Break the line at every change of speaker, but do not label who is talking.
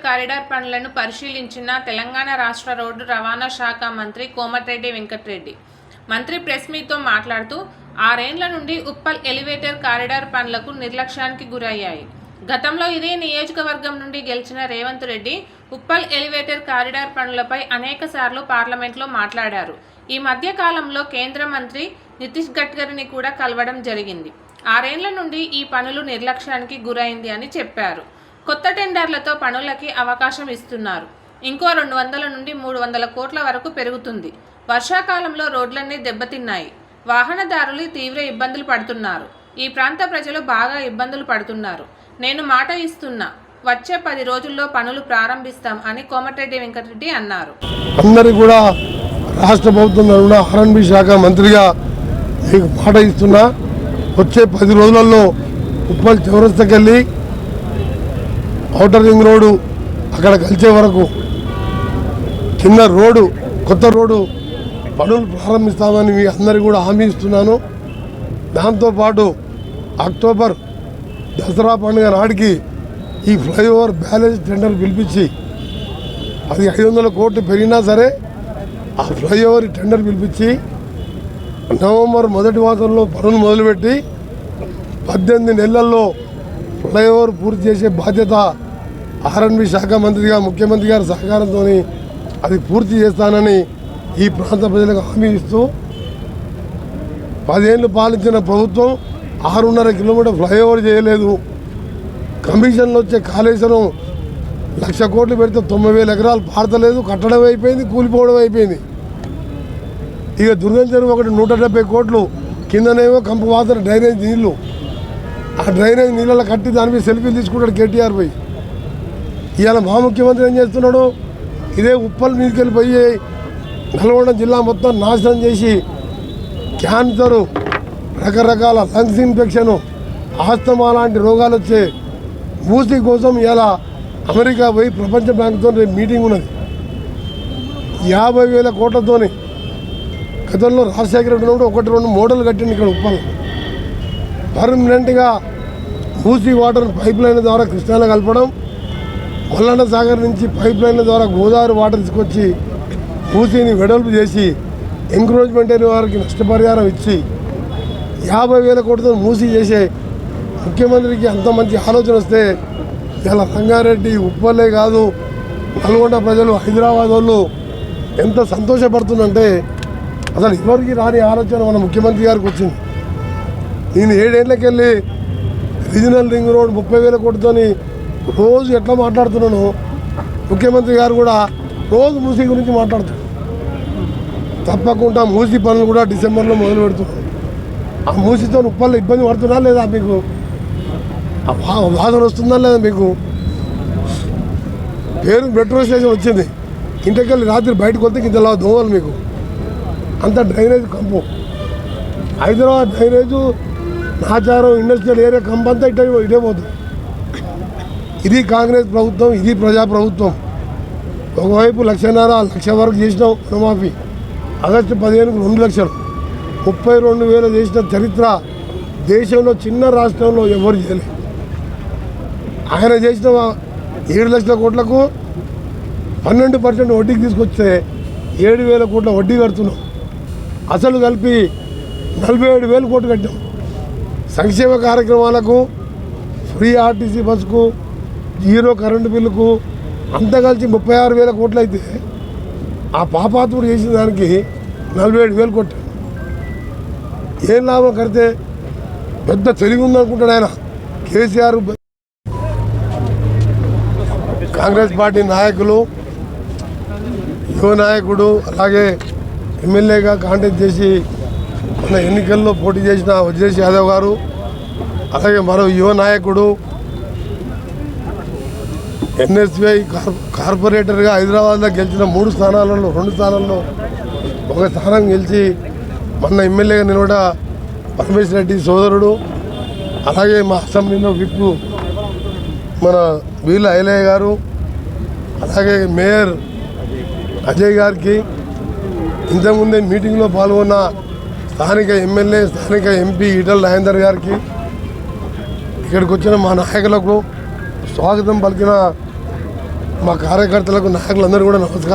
Corridor పనులను పరిశీలించిన తెలంగాణ రాష్ట్ర రోడ్డు రవాణా శాఖ మంత్రి కోమటిరెడ్డి వెంకటరెడ్డి. మంత్రి ప్రెస్ మీట్తో మాట్లాడుతూ 6 ఏళ్ల నుండి ఉప్పల్ ఎలివేటర్ కారిడార్ పనులకు నిర్లక్ష్యానికి గురయ్యాయి. గతంలో ఇదే నియోజకవర్గం నుండి గెలిచిన రేవంత్ రెడ్డి ఉప్పల్ ఎలివేటర్ కారిడార్ పనులపై అనేక సార్లు పార్లమెంట్లో మాట్లాడారు. ఈ మధ్య కాలంలో కేంద్ర మంత్రి నితీష్ గడ్కరీని కూడా కలవడం జరిగింది. 6 ఏళ్ల నుండి ఈ పనులు నిర్లక్ష్యానికి గురైంది అని చెప్పారు. కొత్త టెండర్లతో పనులకి అవకాశం ఇస్తున్నారు. ఇంకో 200 నుండి 300 కోట్ల వరకు పెరుగుతుంది. వర్షాకాలంలో రోడ్లన్నీ దెబ్బతిన్నాయి. వాహనదారులు తీవ్ర ఇబ్బందులు పడుతున్నారు. ఈ ప్రాంత ప్రజలు బాగా ఇబ్బందులు పడుతున్నారు. నేను మాట ఇస్తున్నా, వచ్చే 10 రోజుల్లో పనులు ప్రారంభిస్తాం అని కోమటిరెడ్డి వెంకటరెడ్డి అన్నారు.
అందరికీ కూడా రాష్ట్ర ప్రభుత్వం తరఫున ఆర్ఎండ్బి శాఖ మంత్రిగా మీకు మాట ఇస్తున్నా, వచ్చే 10 రోజులలో ఉప్పల్ చౌరస్తాకెళ్ళి ఔటర్ రింగ్ రోడ్డు అక్కడ కలిసే వరకు చిన్న రోడ్డు, కొత్త రోడ్డు పనులు ప్రారంభిస్తామని మీ అందరికీ కూడా హామీ ఇస్తున్నాను. దాంతోపాటు అక్టోబర్ దసరా పండుగ నాటికి ఈ ఫ్లైఓవర్ బ్యాలెన్స్ టెండర్ పిలిపించి అది 500 కోట్లు పెరిగినా సరే ఆ ఫ్లైఓవర్ టెండర్ పిలిపించి నవంబర్ మొదటి మాసంలో పనులు మొదలుపెట్టి 18 నెలల్లో ఫ్లైఓవర్ పూర్తి చేసే బాధ్యత ఆర్ఎండ్బి శాఖ మంత్రిగా ముఖ్యమంత్రి గారి సహకారంతో అది పూర్తి చేస్తానని ఈ ప్రాంత ప్రజలకు హామీ ఇస్తూ 10 ఏళ్ళు పాలించిన ప్రభుత్వం 6.5 కిలోమీటర్ ఫ్లైఓవర్ చేయలేదు. కమిషన్లు వచ్చే కాళేశ్వరం 1,00,000 కోట్లు పెడితే 90,000 ఎకరాలు పారతలేదు, కట్టడం అయిపోయింది, కూలిపోవడం అయిపోయింది. ఇక దుర్గం చెరువు ఒకటి 170 కోట్లు, కిందనేమో కంపు వాసన డ్రైనేజ్ నీళ్లు, ఆ డ్రైనేజ్ నీళ్ళలో కట్టి దానిపై సెల్ఫీలు తీసుకుంటాడు కేటీఆర్ పోయి. ఇవాళ మా ముఖ్యమంత్రి ఏం చేస్తున్నాడు, ఇదే ఉప్పల్ మీదకి వెళ్ళిపోయి నల్గొండ జిల్లా మొత్తం నాశనం చేసి క్యాన్సరు, రకరకాల లంగ్స్ ఇన్ఫెక్షను, ఆస్తమా లాంటి రోగాలు వచ్చే మూసీ కోసం ఇవాళ అమెరికా పోయి ప్రపంచ బ్యాంకుతో మీటింగ్ ఉన్నది. 50,000 కోట్లతోని గతంలో రాజశేఖర రెడ్డి ఉన్నప్పుడు 1-2 మోడల్ కట్టింది ఇక్కడ ఉప్పల్. పర్మనెంట్గా మూసీ వాటర్ పైప్ లైన్ ద్వారా కృష్ణాలో కలపడం, మల్లన్న సాగర్ నుంచి పైప్ లైన్ల ద్వారా గోదావరి వాటర్ తీసుకొచ్చి మూసీని వెడల్పు చేసి ఎంక్రోచ్మెంట్ అయిన వారికి నష్టపరిహారం ఇచ్చి 50,000 కోట్లతో మూసీ చేసే ముఖ్యమంత్రికి అంత మంచి ఆలోచన వస్తే ఇలా రంగారెడ్డి ఉప్పల్లే కాదు నల్గొండ ప్రజలు, హైదరాబాద్ వాళ్ళు ఎంత సంతోషపడుతుందంటే అసలు ఎవరికి రాని ఆలోచన మన ముఖ్యమంత్రి గారికి వచ్చింది. నేను 7 ఏళ్ళకి వెళ్ళి రీజనల్ రింగ్ రోడ్ 30,000 కోట్లతో రోజు ఎట్లా మాట్లాడుతున్నాను, ముఖ్యమంత్రి గారు కూడా రోజు మూసీ గురించి మాట్లాడుతారు. తప్పకుండా మూసీ పనులు కూడా డిసెంబర్లో మొదలు పెడుతున్నాం. ఆ మూసీతో ఉప్పల్లో ఇబ్బంది పడుతున్నా లేదా, మీకు వాదన వస్తుందా లేదా, మీకు పేరు మెట్రో స్టేషన్ వచ్చింది, ఇంటికెళ్ళి రాత్రి బయటకు వస్తే ఇంత దోమలు, మీకు అంత డ్రైనేజ్ కంపు. Hyderabad drainage Nacharam industrial area కంపు అంతా ఇటే పోతుంది. ఇది కాంగ్రెస్ ప్రభుత్వం, ఇది ప్రజాప్రభుత్వం. ఒకవైపు 1,50,000 వరకు చేసినాం రుణమాఫీ, ఆగస్టు 15కు 2 లక్షలు, 32,000 చేసిన చరిత్ర దేశంలో చిన్న రాష్ట్రంలో ఎవరు చేయలేదు. ఆయన చేసిన 7 లక్షల కోట్లకు 12% వడ్డీకి తీసుకొస్తే 7,000 కోట్ల వడ్డీ కడుతున్నాం. అసలు కలిపి 47,000 కోట్లు కట్టాం. సంక్షేమ కార్యక్రమాలకు, ఫ్రీ ఆర్టీసీ బస్సుకు, 0 కరెంటు బిల్లుకు అంతా కలిసి 36,000 కోట్లు అయితే ఆ పాపాత్ముడు చేసిన దానికి 47,000 కొట్టాడు. ఏం లాభం కడితే పెద్ద తెలివి ఉందనుకుంటాడు ఆయన. కేసీఆర్ కాంగ్రెస్ పార్టీ నాయకులు, యువ నాయకుడు, అలాగే ఎమ్మెల్యేగా కాంటెస్ట్ చేసి మన ఎన్నికల్లో పోటీ చేసిన వజ్రేష్ యాదవ్ గారు, అలాగే మరో యువ నాయకుడు ఎన్ఎస్బిఐ కార్పొరేటర్గా హైదరాబాద్లో గెలిచిన 3 స్థానాలలో 2 స్థానాల్లో 1 స్థానం గెలిచి మొన్న ఎమ్మెల్యేగా నిలబడ పరమేశ్వర రెడ్డి సోదరుడు, అలాగే మా అసెంబ్లీలో విప్పు మన వీళ్ళ ఐలయ్య గారు, అలాగే మేయర్ అజయ్ గారికి, ఇంతకుముందే మీటింగ్లో పాల్గొన్న స్థానిక ఎమ్మెల్యే, స్థానిక ఎంపీ ఈటల రాజేందర్ గారికి, ఇక్కడికి వచ్చిన మా నాయకులకు స్వాగతం పలికిన మా కార్యకర్తలకు నాయకులందరూ కూడా నమస్కారం.